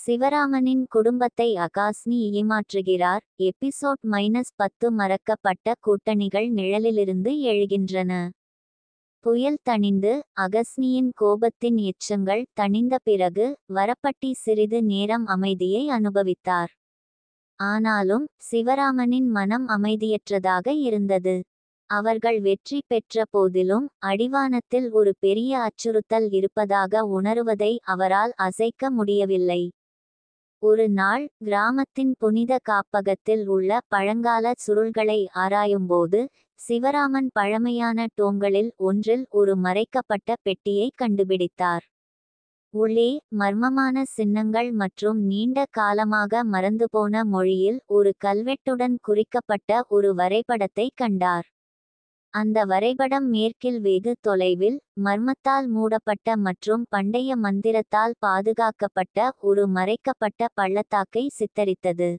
சிவராமனின் குடும்பத்தை அகாஸ்னி ஏமாற்றுகிறார். எபிசோட் -10 மறக்கப்பட்ட கூட்டணிகள் நிழலிலிருந்து எழுகின்றன. புயல் தணிந்து அகஸ்னியின் கோபத்தின் எச்சங்கள் தணிந்த பிறகு வரப்பட்டி சிறிது நேரம் அமைதியை அனுபவித்தார். ஆனாலும் சிவராமனின் மனம் அமைதியற்றதாக இருந்தது. அவர்கள் வெற்றி பெற்ற போதிலும் அடிவானத்தில் ஒரு பெரிய அச்சுறுத்தல் இருப்பதாக உணருவதை அவரால் அசைக்க முடியவில்லை. ஒரு நாள் கிராமத்தின் புனித காப்பகத்தில் உள்ள பழங்கால சுருள்களை ஆராயும்போது சிவராமன் பழமையான டோம்களில் ஒன்றில் ஒரு மறைக்கப்பட்ட பெட்டியை கண்டுபிடித்தார். உள்ளே மர்மமான சின்னங்கள் மற்றும் நீண்ட காலமாக மறந்துபோன மொழியில் ஒரு கல்வெட்டுடன் குறிக்கப்பட்ட ஒரு வரைபடத்தை கண்டார். அந்த வரைபடம் மேற்கில் வெகு தொலைவில் மர்மத்தால் மூடப்பட்ட மற்றும் பண்டைய மந்திரத்தால் பாதுகாக்கப்பட்ட ஒரு மறைக்கப்பட்ட பள்ளத்தாக்கை சித்தரித்தது.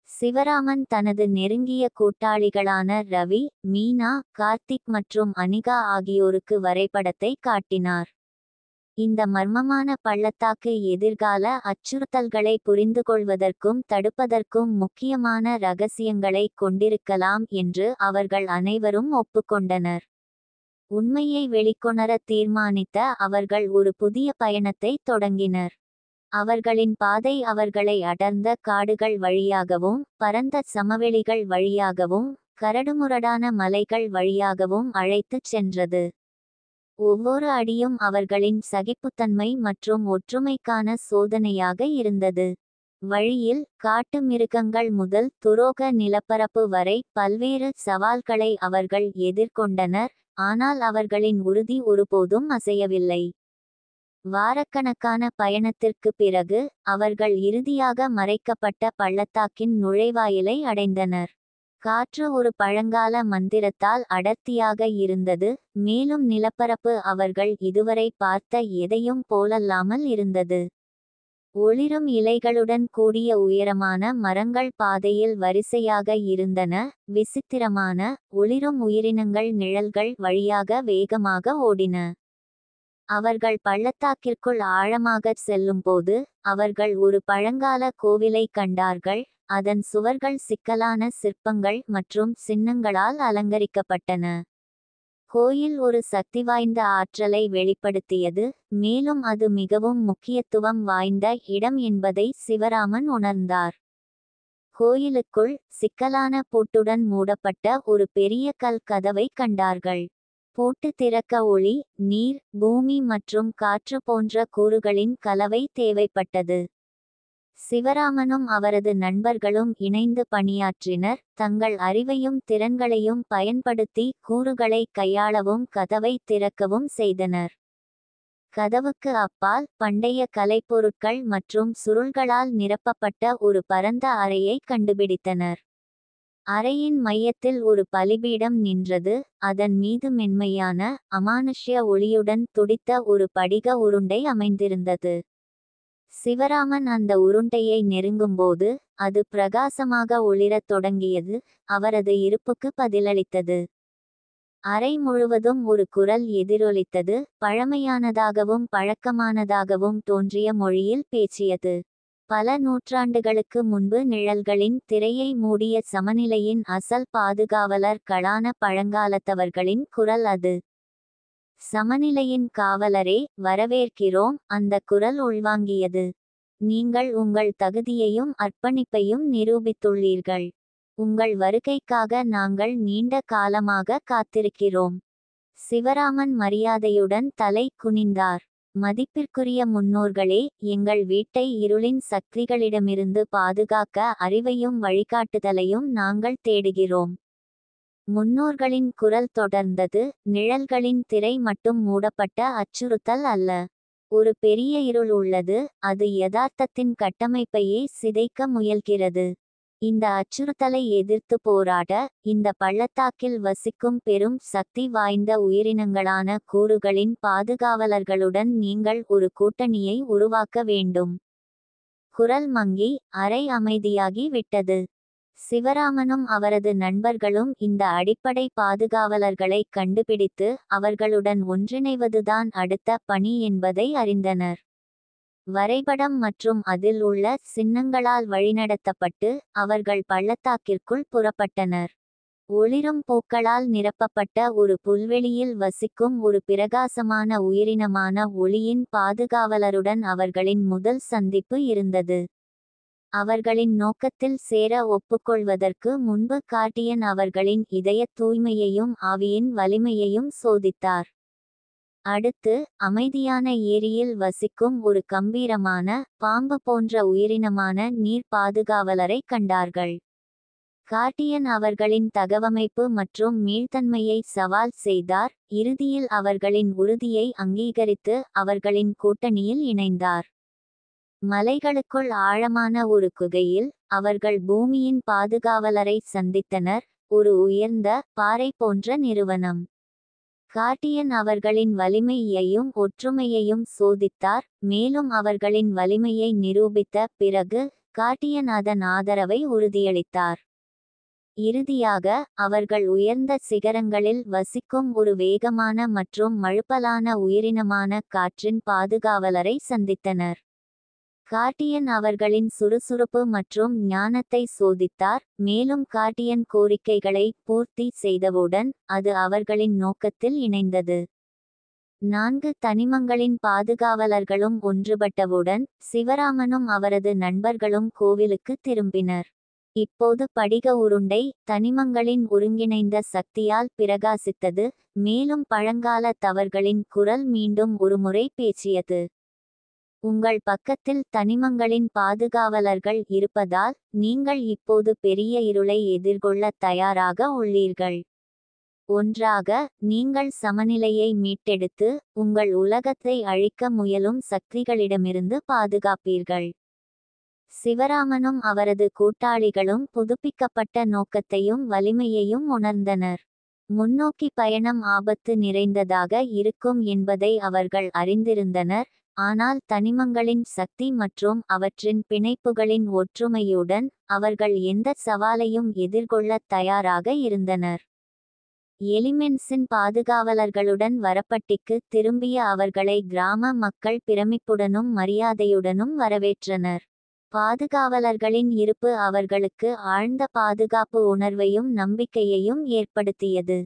சிவராமன் தனது நெருங்கிய கூட்டாளிகளான ரவி, மீனா, கார்த்திக் மற்றும் அனிகா ஆகியோருக்கு வரைபடத்தை காட்டினார். இந்த மர்மமான பள்ளத்தாக்கு எதிர்கால அச்சுறுத்தல்களை புரிந்துகொள்வதற்கும் தடுப்பதற்கும் முக்கியமான ரகசியங்களை கொண்டிருக்கலாம் என்று அவர்கள் அனைவரும் ஒப்புக்கொண்டனர். உண்மையை வெளிக்கொணர தீர்மானித்த அவர்கள் ஒரு புதிய பயணத்தை தொடங்கினர். அவர்களின் பாதை அவர்களை அடர்ந்த காடுகள் வழியாகவும் பரந்த சமவெளிகள் வழியாகவும் கரடுமுரடான மலைகள் வழியாகவும் அழைத்துச் சென்றது. ஒவ்வொரு அடியும் அவர்களின் சகிப்புத்தன்மை மற்றும் ஒற்றுமைக்கான சோதனையாக இருந்தது. வழியில் காட்டு மிருகங்கள் முதல் துரோக நிலப்பரப்பு வரை பல்வேறு சவால்களை அவர்கள் எதிர்கொண்டனர். ஆனால் அவர்களின் உறுதி ஒருபோதும் அசையவில்லை. வாரக்கணக்கான பயணத்திற்கு பிறகு அவர்கள் இறுதியாக மறைக்கப்பட்ட பள்ளத்தாக்கின் நுழைவாயிலை அடைந்தனர். காற்று ஒரு பழங்கால மந்திரத்தால் அடர்த்தியாக இருந்தது, மேலும் நிலப்பரப்பு அவர்கள் இதுவரை பார்த்த எதையும் போலல்லாமல் இருந்தது. ஒளிரும் இலைகளுடன் கூடிய உயரமான மரங்கள் பாதையில் வரிசையாக இருந்தன. விசித்திரமான ஒளிரும் உயிரினங்கள் நிழல்கள் வழியாக வேகமாக ஓடின. அவர்கள் பள்ளத்தாக்கிற்குள் ஆழமாகச் செல்லும்போது அவர்கள் ஒரு பழங்கால கோவிலை கண்டார்கள். அதன் சுவர்கள் சிக்கலான சிற்பங்கள் மற்றும் சின்னங்களால் அலங்கரிக்கப்பட்டன. கோயில் ஒரு சக்திவாய்ந்த ஆற்றலை வெளிப்படுத்தியது, மேலும் அது மிகவும் முக்கியத்துவம் வாய்ந்த இடம் என்பதை சிவராமன் உணர்ந்தார். கோயிலுக்குள் சிக்கலான பூட்டுடன் மூடப்பட்ட ஒரு பெரிய கல் கதவை கண்டார்கள். பூட்டு திறக்க ஒளி, நீர், பூமி மற்றும் காற்று போன்ற கூறுகளின் கலவை தேவைப்பட்டது. சிவராமனும் அவரது நண்பர்களும் இணைந்து பணியாற்றினர். தங்கள் அறிவையும் திறன்களையும் பயன்படுத்தி கூறுகளை கையாளவும் கதவை திறக்கவும் செய்தனர். கதவுக்கு அப்பால் பண்டைய கலைப்பொருட்கள் மற்றும் சுருள்களால் நிரப்பப்பட்ட ஒரு பரந்த அறையை கண்டுபிடித்தனர். அறையின் மையத்தில் ஒரு பலிபீடம் நின்றது. அதன் மீது மென்மையான அமானுஷ்ய ஒளியுடன் துடித்த ஒரு படிக உருண்டை அமைந்திருந்தது. சிவராமன் அந்த உருண்டையை நெருங்கும்போது அது பிரகாசமாக ஒளிரத் தொடங்கியது. அவரது இருப்புக்கு பதிலளித்தது. அறை முழுவதும் ஒரு குரல் எதிரொலித்தது, பழமையானதாகவும் பழக்கமானதாகவும் தோன்றிய மொழியில் பேசியது. பல நூற்றாண்டுகளுக்கு முன்பு நிழல்களின் திரையை மூடிய சமநிலையின் அசல் பாதுகாவலர்களான பழங்காலத்தவர்களின் குரல் அது. சமநிலையின் காவலரே, வரவேற்கிறோம், அந்த குரல் உள்வாங்கியது. நீங்கள் உங்கள் தகுதியையும் அர்ப்பணிப்பையும் நிரூபித்துள்ளீர்கள். உங்கள் வருகைக்காக நாங்கள் நீண்ட காலமாக காத்திருக்கிறோம். சிவராமன் மரியாதையுடன் தலை குனிந்தார். மதிப்பிற்குரிய முன்னோர்களே, எங்கள் வீட்டை இருளின் சக்திகளிடமிருந்து பாதுகாக்க அறிவையும் வழிகாட்டுதலையும் நாங்கள் தேடுகிறோம். முன்னோர்களின் குரல் தொடர்ந்தது. நிழல்களின் திரை மட்டும் மூடப்பட்ட அச்சுறுத்தல் அல்ல. ஒரு பெரிய இருள் உள்ளது, அது யதார்த்தத்தின் கட்டமைப்பையே சிதைக்க முயல்கிறது. இந்த அச்சுறுத்தலை எதிர்த்து போராட இந்த பள்ளத்தாக்கில் வசிக்கும் பெரும் சக்தி வாய்ந்த உயிரினங்களான கூறுகளின் பாதுகாவலர்களுடன் நீங்கள் ஒரு கூட்டணியை உருவாக்க வேண்டும். குரல் மங்கி அறை அமைதியாகி விட்டது. சிவராமனும் அவரது நண்பர்களும் இந்த அடிப்படை பாதுகாவலர்களை கண்டுபிடித்து அவர்களுடன் ஒன்றிணைவதுதான் அடுத்த பணி என்பதை அறிந்தனர். வரைபடம் மற்றும் அதில் உள்ள சின்னங்களால் வழிநடத்தப்பட்டு அவர்கள் பள்ளத்தாக்கிற்குள் புறப்பட்டனர். ஒளிரும் பூக்களால் நிரப்பப்பட்ட ஒரு புல்வெளியில் வசிக்கும் ஒரு பிரகாசமான உயிரினமான ஒளியின் பாதுகாவலருடன் அவர்களின் முதல் சந்திப்பு இருந்தது. அவர்களின் நோக்கத்தில் சேர ஒப்புக்கொள்வதற்கு முன்பு கார்டியன் அவர்களின் இதய தூய்மையையும் ஆவியின் வலிமையையும் சோதித்தார். அடுத்து அமைதியான ஏரியில் வசிக்கும் ஒரு கம்பீரமான பாம்பு போன்ற உயிரினமான நீர் பாதுகாவலரை கண்டார்கள். கார்டியன் அவர்களின் தகவமைப்பு மற்றும் மீள்தன்மையை சவால் செய்தார். இறுதியில் அவர்களின் உறுதியை அங்கீகரித்து அவர்களின் கூட்டணியில் இணைந்தார். மலைகளுக்குள் ஆழமான ஒரு குகையில் அவர்கள் பூமியின் பாதுகாவலரை சந்தித்தனர், ஒரு உயர்ந்த பாறை போன்ற நிறுவனம். கார்டியன் அவர்களின் வலிமையையும் ஒற்றுமையையும் சோதித்தார், மேலும் அவர்களின் வலிமையை நிரூபித்த பிறகு கார்டியன் அதன் ஆதரவை உறுதியளித்தார். இறுதியாக அவர்கள் உயர்ந்த சிகரங்களில் வசிக்கும் ஒரு வேகமான மற்றும் மழுப்பலான உயிரினமான காற்றின் பாதுகாவலரை சந்தித்தனர். கார்டியன் அவர்களின் சுறுசுறுப்பு மற்றும் ஞானத்தை சோதித்தார், மேலும் கார்டியன் கோரிக்கைகளை பூர்த்தி செய்தவுடன் அது அவர்களின் நோக்கத்தில் இணைந்தது. 4 தனிமங்களின் பாதுகாவலர்களும் ஒன்றுபட்டவுடன் சிவராமனும் அவரது நண்பர்களும் கோவிலுக்கு திரும்பினர். இப்போது படிக உருண்டை தனிமங்களின் ஒருங்கிணைந்த சக்தியால் பிரகாசித்தது, மேலும் பழங்கால தவறுகளின் குரல் மீண்டும் ஒருமுறை பேசியது. உங்கள் பக்கத்தில் தனிமங்களின் பாதுகாவலர்கள் இருப்பதால் நீங்கள் இப்போது பெரிய இருளை எதிர்கொள்ள தயாராக உள்ளீர்கள். ஒன்றாக நீங்கள் சமநிலையை மீட்டெடுத்து உங்கள் உலகத்தை அழிக்க முயலும் சக்திகளிடமிருந்து பாதுகாப்பீர்கள். சிவராமனும் அவரது கூட்டாளிகளும் புதுப்பிக்கப்பட்ட நோக்கத்தையும் வலிமையையும் உணர்ந்தனர். முன்னோக்கி பயணம் ஆபத்து நிறைந்ததாக இருக்கும் என்பதை அவர்கள் அறிந்திருந்தனர், ஆனால் தனிமங்களின் சக்தி மற்றும் அவற்றின் பிணைப்புகளின் ஒற்றுமையுடன் அவர்கள் எந்த சவாலையும் எதிர்கொள்ள தயாராக இருந்தனர். எலிமென்ட்ஸின் பாதுகாவலர்களுடன் வரப்பட்டிக்கு திரும்பிய அவர்களை கிராம மக்கள் பிரமிப்புடனும் மரியாதையுடனும் வரவேற்றனர். பாதுகாவலர்களின் இருப்பு அவர்களுக்கு ஆழ்ந்த பாதுகாப்பு உணர்வையும் நம்பிக்கையையும் ஏற்படுத்தியது.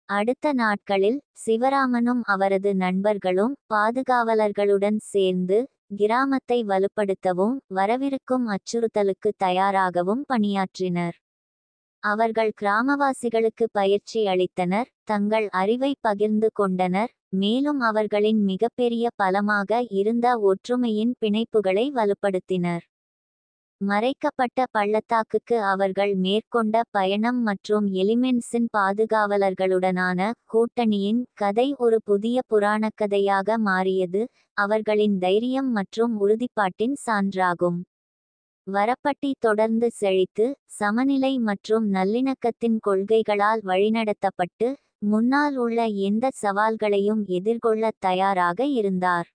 அடுத்த நாட்களில் சிவராமனும் அவரது நண்பர்களும் பாதுகாவலர்களுடன் சேர்ந்து கிராமத்தை வலுப்படுத்தவும் வரவிருக்கும் அச்சுறுத்தலுக்கு தயாராகவும் பணியாற்றினர். அவர்கள் கிராமவாசிகளுக்கு பயிற்சி அளித்தனர், தங்கள் அறிவை பகிர்ந்து கொண்டனர், மேலும் அவர்களின் மிகப்பெரிய பலமாக இருந்த ஒற்றுமையின் பிணைப்புகளை வலுப்படுத்தினர். மறைக்கப்பட்ட பள்ளத்தாக்குக்கு அவர்கள் மேற்கொண்ட பயணம் மற்றும் எலிமென்ட்ஸின் பாதுகாவலர்களுடனான கூட்டணியின் கதை ஒரு புதிய புராணக்கதையாக மாறியது, அவர்களின் தைரியம் மற்றும் உறுதிப்பாட்டின் சான்றாகும். வரப்பட்டி தொடர்ந்து செழித்து சமநிலை மற்றும் நல்லிணக்கத்தின் கொள்கைகளால் வழிநடத்தப்பட்டு முன்னால் உள்ள எந்த சவால்களையும் எதிர்கொள்ள தயாராக இருந்தார்.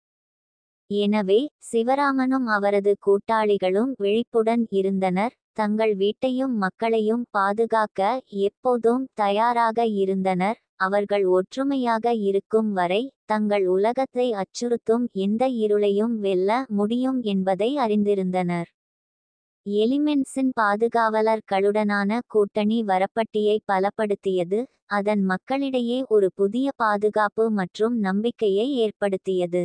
எனவே சிவராமனும் அவரது கூட்டாளிகளும் விழிப்புடன் இருந்தனர், தங்கள் வீட்டையும் மக்களையும் பாதுகாக்க எப்போதும் தயாராக இருந்தனர். அவர்கள் ஒற்றுமையாக இருக்கும் வரை தங்கள் உலகத்தை அச்சுறுத்தும் எந்த இருளையும் வெல்ல முடியும் என்பதை அறிந்திருந்தனர். எலிமென்ட்ஸின் பாதுகாவலர்களுடனான கூட்டணி வரப்பட்டியை பலப்படுத்தியது, அதன் மக்களிடையே ஒரு புதிய பாதுகாப்பு மற்றும் நம்பிக்கையை ஏற்படுத்தியது.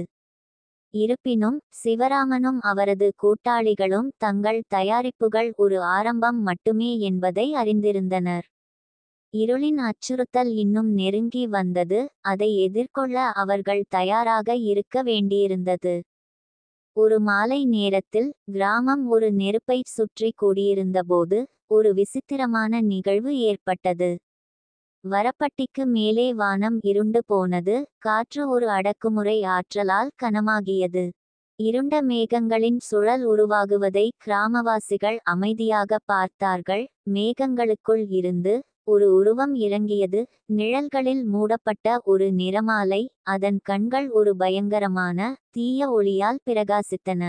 இருப்பினும் சிவராமனும் அவரது கூட்டாளிகளும் தங்கள் தயாரிப்புகள் ஒரு ஆரம்பம் மட்டுமே என்பதை அறிந்திருந்தனர். இருளின் அச்சுறுத்தல் இன்னும் நெருங்கி வந்தது, அதை எதிர்கொள்ள அவர்கள் தயாராக இருக்க வேண்டியிருந்தது. ஒரு மாலை நேரத்தில் கிராமம் ஒரு நெருப்பை சுற்றி கூடியிருந்தபோது ஒரு விசித்திரமான நிகழ்வு ஏற்பட்டது. வரப்பட்டிக்கு மேலே வானம் இருண்டு போனது, காற்று ஒரு அடக்குமுறை ஆற்றலால் கனமாகியது. இருண்ட மேகங்களின் சுழல் உருவாகுவதை கிராமவாசிகள் அமைதியாக பார்த்தார்கள். மேகங்களுக்குள் இருந்து ஒரு உருவம் இறங்கியது, நிழல்களில் மூடப்பட்ட ஒரு நிறமாலை, அதன் கண்கள் ஒரு பயங்கரமான தீய ஒளியால் பிரகாசித்தன.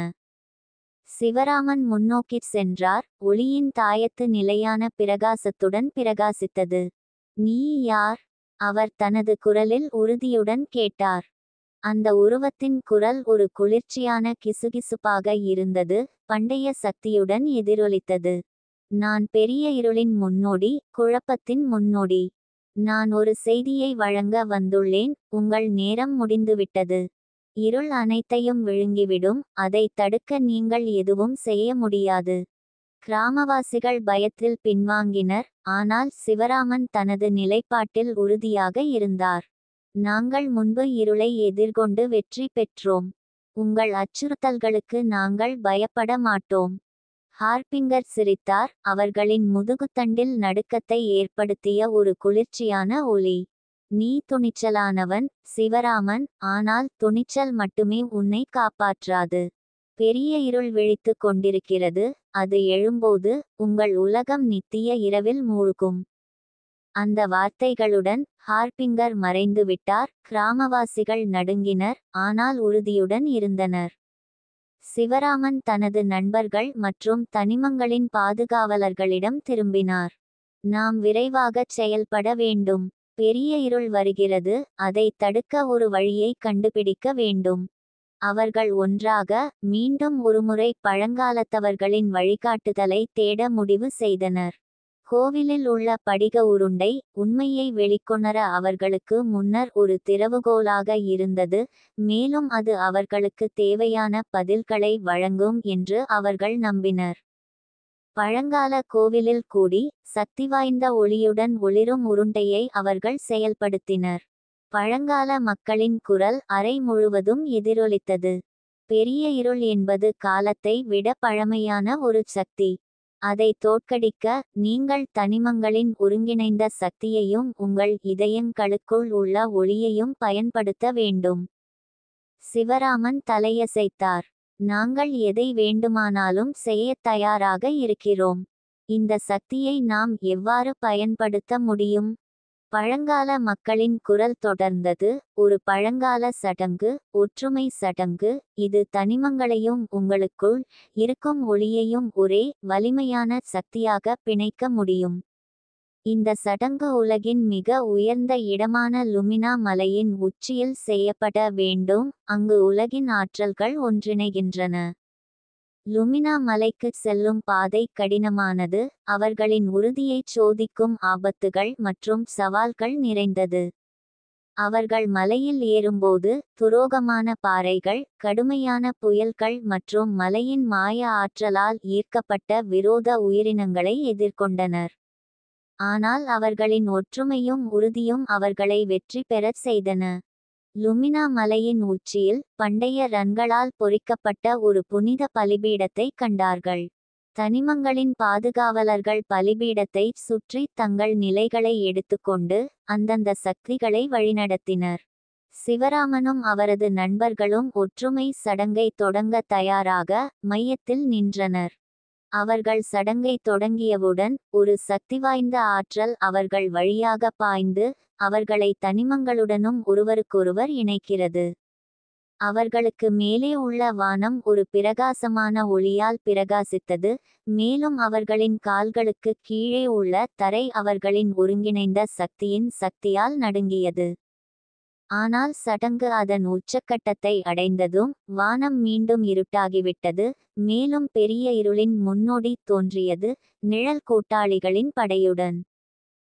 சிவராமன் முன்னோக்கிச் சென்றார், ஒளியின் தாயத்து நிலையான பிரகாசத்துடன் பிரகாசித்தது. நீ யார்? அவர் தனது குரலில் உறுதியுடன் கேட்டார். அந்த உருவத்தின் குரல் ஒரு குளிர்ச்சியான கிசுகிசுப்பாக இருந்தது, பண்டைய சக்தியுடன் எதிரொலித்தது. நான் பெரிய இருளின் முன்னோடி, குழப்பத்தின் முன்னோடி. நான் ஒரு செய்தியை வழங்க வந்துள்ளேன், உங்கள் நேரம் முடிந்துவிட்டது. இருள் அனைத்தையும் விழுங்கிவிடும், அதை தடுக்க நீங்கள் எதுவும் செய்ய முடியாது. கிராமவாசிகள் பயத்தில் பின்வாங்கினர், ஆனால் சிவராமன் தனது நிலைப்பாட்டில் உறுதியாக இருந்தார். நாங்கள் முன்பு இருளை எதிர்கொண்டு வெற்றி பெற்றோம். உங்கள் அச்சுறுத்தல்களுக்கு நாங்கள் பயப்பட மாட்டோம். ஹார்பிங்கர் சிரித்தார், அவர்களின் முதுகுத்தண்டில் நடுக்கத்தை ஏற்படுத்திய ஒரு குளிர்ச்சியான ஒலி. நீ துணிச்சலானவன், சிவராமன், ஆனால் துணிச்சல் மட்டுமே உன்னை காப்பாற்றாது. பெரிய இருள் விழித்து கொண்டிருக்கிறது, அது எழும்போது உங்கள் உலகம் நித்திய இரவில் மூழ்கும். அந்த வார்த்தைகளுடன் ஹார்பிங்கர் மறைந்துவிட்டார். கிராமவாசிகள் நடுங்கினர், ஆனால் உறுதியுடன் இருந்தனர். சிவராமன் தனது நண்பர்கள் மற்றும் தனிமங்களின் பாதுகாவலர்களிடம் திரும்பினார். நாம் விரைவாகச் செயல்பட வேண்டும். பெரிய இருள் வருகிறது, அதை தடுக்க ஒரு வழியை கண்டுபிடிக்க வேண்டும். அவர்கள் ஒன்றாக மீண்டும் ஒருமுறை பழங்காலத்தவர்களின் வழிகாட்டுதலை தேட முடிவு செய்தனர். கோவிலில் உள்ள படிக உருண்டை உண்மையை வெளிக்கொணர அவர்களுக்கு முன்னர் ஒரு திறவுகோலாக இருந்தது, மேலும் அது அவர்களுக்கு தேவையான பதில்களை வழங்கும் என்று அவர்கள் நம்பினர். பழங்கால கோவிலில் கூடி சக்திவாய்ந்த ஒளியுடன் ஒளிரும் உருண்டையை அவர்கள் செயல்படுத்தினர். பழங்கால மக்களின் குரல் அறை முழுவதும் எதிரொலித்தது. பெரிய இருள் என்பது காலத்தை விட பழமையான ஒரு சக்தி. அதை தோற்கடிக்க நீங்கள் தனிமங்களின் ஒருங்கிணைந்த சக்தியையும் உங்கள் இதயங்களுக்குள் உள்ள ஒளியையும் பயன்படுத்த வேண்டும். சிவராமன் தலையசைத்தார். நாங்கள் எதை வேண்டுமானாலும் செய்யத் தயாராக இருக்கிறோம். இந்த சக்தியை நாம் எவ்வாறு பயன்படுத்த முடியும்? பழங்கால மக்களின் குரல் தொடர்ந்தது, ஒரு பழங்கால சடங்கு, ஒற்றுமை சடங்கு. இது தனிமங்களையும் உங்களுக்குள் இருக்கும் ஒளியையும் ஒரே வலிமையான சக்தியாக பிணைக்க முடியும். இந்த சடங்கு உலகின் மிக உயர்ந்த இடமான லுமினா மலையின் உச்சியில் செய்யப்பட வேண்டும், அங்கு உலகின் ஆற்றல்கள் ஒன்றிணைகின்றன. லுமினா மலைக்கு செல்லும் பாதை கடினமானது, அவர்களின் உறுதியைச் சோதிக்கும் ஆபத்துகள் மற்றும் சவால்கள் நிறைந்தது. அவர்கள் மலையில் ஏறும்போது துரோகமான பாறைகள், கடுமையான புயல்கள் மற்றும் மலையின் மாய ஆற்றலால் ஈர்க்கப்பட்ட விரோத உயிரினங்களை எதிர்கொண்டனர். ஆனால் அவர்களின் ஒற்றுமையும் உறுதியும் அவர்களை வெற்றி பெறச் செய்தன. லுமினா மலையின் உச்சியில் பண்டைய ரன்களால் பொறிக்கப்பட்ட ஒரு புனித பலிபீடத்தை கண்டார்கள். தனிமங்களின் பாதுகாவலர்கள் பலிபீடத்தை சுற்றி தங்கள் நிலைகளை எடுத்துக்கொண்டு அந்தந்த சக்திகளை வழிநடத்தினர். சிவராமனும் அவரது நண்பர்களும் ஒற்றுமை சடங்கை தொடங்க தயாராக மையத்தில் நின்றனர். அவர்கள் சடங்கை தொடங்கியவுடன் ஒரு சக்திவாய்ந்த ஆற்றல் அவர்கள் வழியாக பாய்ந்து அவர்களை தனிமங்களுடனும் ஒருவருக்கொருவர் இணைக்கிறது. அவர்களுக்கு மேலே உள்ள வானம் ஒரு பிரகாசமான ஒளியால் பிரகாசித்தது, மேலும் அவர்களின் கால்களுக்கு கீழே உள்ள தரை அவர்களின் ஒருங்கிணைந்த சக்தியின் சக்தியால் நடுங்கியது. ஆனால் சடங்கு அதன் உச்சக்கட்டத்தை அடைந்ததும் வானம் மீண்டும் இருட்டாகிவிட்டது, மேலும் பெரிய இருளின் முன்னோடி தோன்றியது, நிழல் கூட்டாளிகளின் படையுடன்.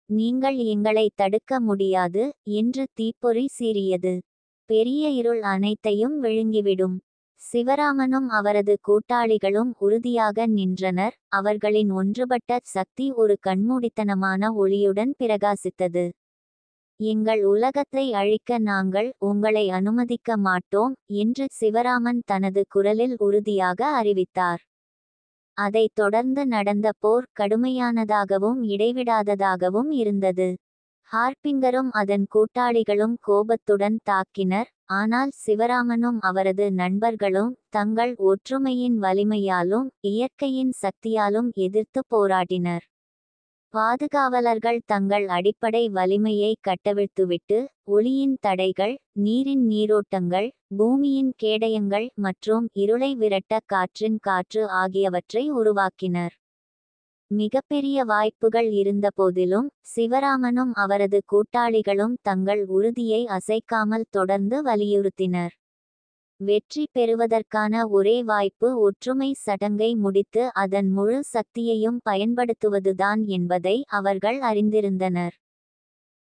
நீங்கள் எங்களை தடுக்க முடியாது என்று தீப்பொறி சீறியது. பெரிய இருள் அனைத்தையும் விழுங்கிவிடும். சிவராமனும் அவரது கூட்டாளிகளும் உறுதியாக நின்றனர், அவர்களின் ஒன்றுபட்ட சக்தி ஒரு கண்மூடித்தனமான ஒளியுடன் பிரகாசித்தது. எங்கள் உலகத்தை அழிக்க நாங்கள் உங்களை அனுமதிக்க மாட்டோம் என்று சிவராமன் தனது குரலில் உறுதியாக அறிவித்தார். அதைத் தொடர்ந்து நடந்த போர் கடுமையானதாகவும் இடைவிடாததாகவும் இருந்தது. ஹார்பிங்கரும் அதன் கூட்டாளிகளும் கோபத்துடன் தாக்கினர், ஆனால் சிவராமனும் அவரது நண்பர்களும் தங்கள் ஒற்றுமையின் வலிமையாலும் இயற்கையின் சக்தியாலும் எதிர்த்து போராடினர். பாதுகாவலர்கள் தங்கள் அடிப்படை வலிமையை கட்டவிழ்த்துவிட்டு ஒளியின் தடைகள், நீரின் நீரோட்டங்கள், பூமியின் கேடயங்கள் மற்றும் இருளை விரட்ட காற்றின் காற்று ஆகியவற்றை உருவாக்கினர். மிகப்பெரிய வாய்ப்புகள் இருந்தபோதிலும் சிவராமனும் அவரது கூட்டாளிகளும் தங்கள் உறுதியை அசைக்காமல் தொடர்ந்து வலியுறுத்தினர். வெற்றி பெறுவதற்கான ஒரே வாய்ப்பு ஒற்றுமை சடங்கை முடித்து அதன் முழு சக்தியையும் பயன்படுத்துவதுதான் என்பதை அவர்கள் அறிந்திருந்தனர்.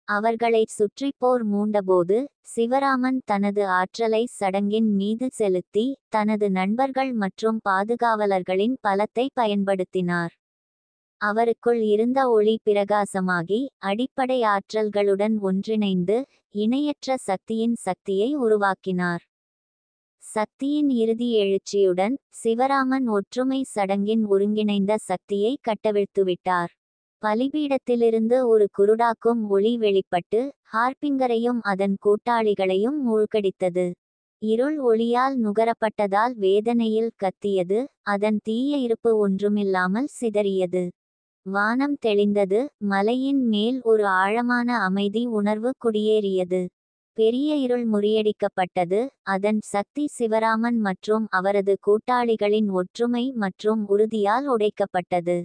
அவர்களைச் சுற்றி போர் மூண்டபோது சிவராமன் தனது ஆற்றலை சடங்கின் மீது செலுத்தி தனது நண்பர்கள் மற்றும் பாதுகாவலர்களின் பலத்தை பயன்படுத்தினார். அவருக்குள் இருந்த ஒளி பிரகாசமாகி அடிப்படை ஆற்றல்களுடன் ஒன்றிணைந்து இணையற்ற சக்தியின் சக்தியை உருவாக்கினார். சக்தியின் இறுதி எழுச்சியுடன் சிவராமன் ஒற்றுமை சடங்கின் ஒருங்கிணைந்த சக்தியை கட்டவிழ்த்துவிட்டார். பலிபீடத்திலிருந்து ஒரு குருடாக்கும் ஒளி வெளிப்பட்டு ஹார்பிங்கரையும் அதன் கூட்டாளிகளையும் மூழ்கடித்தது. இருள் ஒளியால் நுகரப்பட்டதால் வேதனையில் கத்தியது, அதன் தீய இருப்பு ஒன்றுமில்லாமல் சிதறியது. வானம் தெளிந்தது, மலையின் மேல் ஒரு ஆழமான அமைதி உணர்வு குடியேறியது. பெரிய இருள் முறியடிக்கப்பட்டது, அதன் சக்தி சிவராமன் மற்றும் அவரது கூட்டாளிகளின் ஒற்றுமை மற்றும் உறுதியால் உடைக்கப்பட்டது.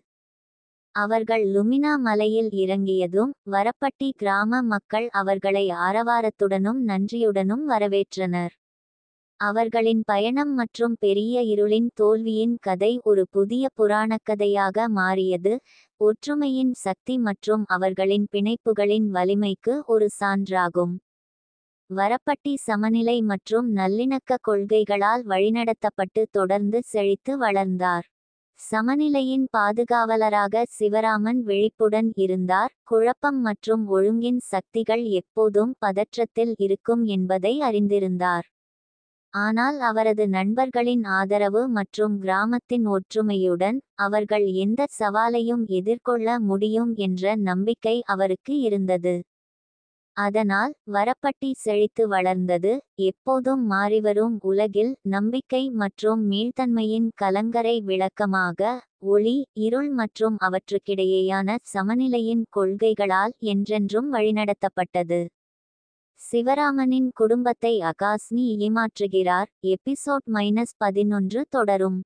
அவர்கள் லுமினா மலையில் இறங்கியதும் வரப்பட்டி கிராம மக்கள் அவர்களை ஆரவாரத்துடனும் நன்றியுடனும் வரவேற்றனர். அவர்களின் பயணம் மற்றும் பெரிய இருளின் தோல்வியின் கதை ஒரு புதிய புராணக்கதையாக மாறியது, ஒற்றுமையின் சக்தி மற்றும் அவர்களின் பிணைப்புகளின் வலிமைக்கு ஒரு சான்றாகும். வரப்பட்டி சமநிலை மற்றும் நல்லிணக்க கொள்கைகளால் வழிநடத்தப்பட்டு தொடர்ந்து செழித்து வளர்ந்தார். சமநிலையின் பாதுகாவலராக சிவராமன் விழிப்புடன் இருந்தார், குழப்பம் மற்றும் ஒழுங்கின் சக்திகள் எப்போதும் பதற்றத்தில் இருக்கும் என்பதை அறிந்திருந்தார். ஆனால் அவரது நண்பர்களின் ஆதரவு மற்றும் கிராமத்தின் ஒற்றுமையுடன் அவர்கள் எந்த சவாலையும் எதிர்கொள்ள முடியும் என்ற நம்பிக்கை அவருக்கு இருந்தது. அதனால் வரப்பட்டி செழித்து வளர்ந்தது, எப்போதும் மாறிவரும் உலகில் நம்பிக்கை மற்றும் மீள்தன்மையின் கலங்கரை விளக்கமாக. ஒளி, இருள் மற்றும் அவற்றுக்கிடையேயான சமநிலையின் கொள்கைகளால் என்றென்றும் வழிநடத்தப்பட்டது. சிவராமனின் குடும்பத்தை அகாஸ்னி ஏமாற்றுகிறார். எபிசோட் -11 தொடரும்.